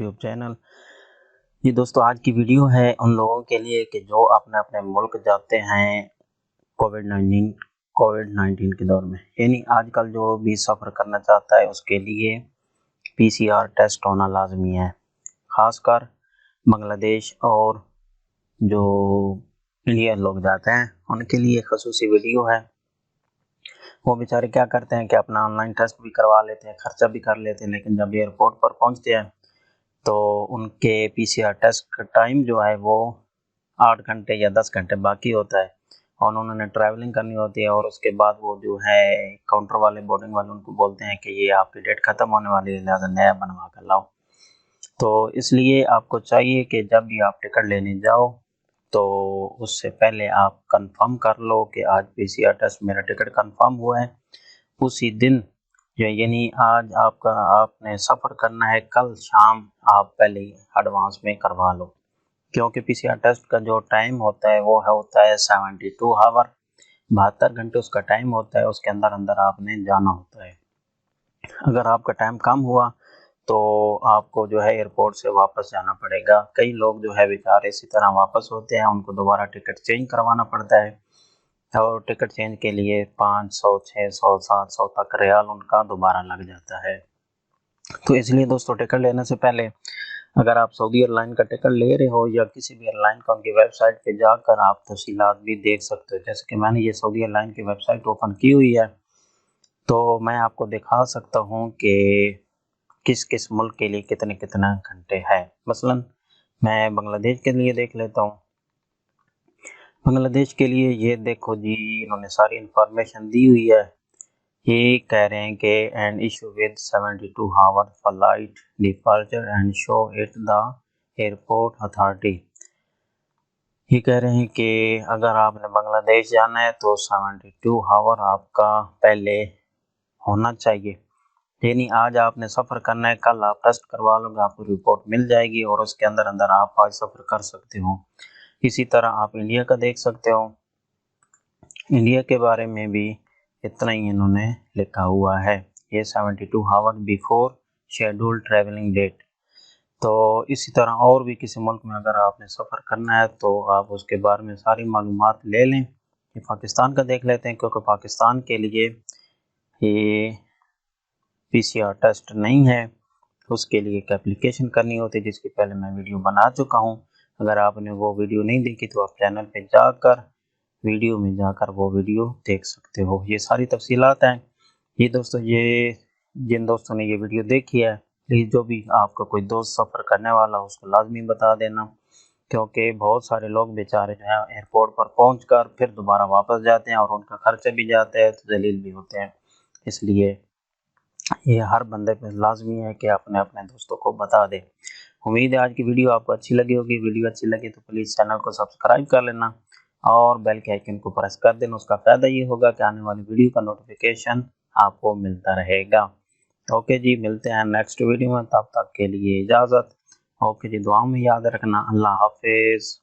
YouTube channel. ये दोस्तों आज की वीडियो है उन लोगों के लिए कि जो अपने अपने मुल्क जाते हैं कोविड-19 के दौर में, यानी आजकल जो भी सफ़र करना चाहता है उसके लिए पीसीआर टेस्ट होना लाजमी है। ख़ासकर बांग्लादेश और जो इंडियन लोग जाते हैं उनके लिए ख़ुसूसी वीडियो है। वो बेचारे क्या करते हैं कि अपना ऑनलाइन टेस्ट भी करवा लेते हैं, खर्चा भी कर लेते हैं, लेकिन जब एयरपोर्ट पर पहुंचते हैं तो उनके पीसीआर टेस्ट का टाइम जो है वो 8 घंटे या 10 घंटे बाकी होता है और उन्होंने ट्रैवलिंग करनी होती है। और उसके बाद वो जो है काउंटर वाले, बोर्डिंग वाले उनको बोलते हैं कि ये आपकी डेट ख़त्म होने वाली है, लिहाजा नया बनवा कर लाओ। तो इसलिए आपको चाहिए कि जब भी आप टिकट लेने जाओ तो उससे पहले आप कंफर्म कर लो कि आज पीसीआर टेस्ट मेरा टिकट कंफर्म हुआ है। उसी दिन यानी आज आपने सफ़र करना है, कल शाम आप पहले एडवांस में करवा लो, क्योंकि पीसीआर टेस्ट का जो टाइम होता है वो होता है 72 आवर, 72 घंटे उसका टाइम होता है। उसके अंदर अंदर आपने जाना होता है। अगर आपका टाइम कम हुआ तो आपको जो है एयरपोर्ट से वापस जाना पड़ेगा। कई लोग जो है बेचारे इसी तरह वापस होते हैं, उनको दोबारा टिकट चेंज करवाना पड़ता है और टिकट चेंज के लिए 500, 600, 700 तक रियाल उनका दोबारा लग जाता है। तो इसलिए दोस्तों टिकट लेने से पहले अगर आप सऊदी एयरलाइन का टिकट ले रहे हो या किसी भी एयरलाइन का, उनकी वेबसाइट पे जाकर आप तफसीलात भी देख सकते हो। जैसे कि मैंने ये सऊदी एयरलाइन की वेबसाइट ओपन की हुई है तो मैं आपको दिखा सकता हूँ कि किस किस मुल्क के लिए कितने कितना घंटे है। मसलन मैं बांग्लादेश के लिए देख लेता हूँ। बांग्लादेश के लिए ये देखो जी, इन्होंने सारी इंफॉर्मेशन दी हुई है। ये कह रहे हैं कि and issue with 72 hour flight departure and show it the airport authority. ये कह रहे हैं कि अगर आपने बांग्लादेश जाना है तो 72 आवर आपका पहले होना चाहिए, यानी आज आपने सफ़र करना है, कल आप टेस्ट करवा लोगे, आपको रिपोर्ट मिल जाएगी और उसके अंदर अंदर आप आज सफ़र कर सकते हो। इसी तरह आप इंडिया का देख सकते हो। इंडिया के बारे में भी इतना ही इन्होंने लिखा हुआ है, ये 72 hour before schedule travelling date. तो इसी तरह और भी किसी मुल्क में अगर आपने सफ़र करना है तो आप उसके बारे में सारी मालूमात ले लें। ये पाकिस्तान का देख लेते हैं, क्योंकि पाकिस्तान के लिए ये पीसीआर टेस्ट नहीं है, उसके लिए एक एप्लीकेशन करनी होती है जिसकी पहले मैं वीडियो बना चुका हूँ। अगर आपने वो वीडियो नहीं देखी तो आप चैनल पे जाकर वीडियो में जाकर वो वीडियो देख सकते हो। ये सारी तफसीलात हैं। ये दोस्तों, ये जिन दोस्तों ने ये वीडियो देखी है, प्लीज़ जो भी आपका कोई दोस्त सफ़र करने वाला हो उसको लाजमी बता देना, क्योंकि बहुत सारे लोग बेचारे जो है एयरपोर्ट पर पहुंचकर फिर दोबारा वापस जाते हैं और उनका खर्चा भी जाता है तो जलील भी होते हैं। इसलिए ये हर बंदे पे लाजमी है कि अपने अपने दोस्तों को बता दे। उम्मीद है आज की वीडियो आपको अच्छी लगी होगी। वीडियो अच्छी लगी तो प्लीज़ चैनल को सब्सक्राइब कर लेना और बेल के आइकन को प्रेस कर देना। उसका फ़ायदा ये होगा कि आने वाली वीडियो का नोटिफिकेशन आपको मिलता रहेगा। ओके जी, मिलते हैं नेक्स्ट वीडियो में, तब तक के लिए इजाज़त। ओके जी, दुआ में याद रखना। अल्लाह हाफिज़।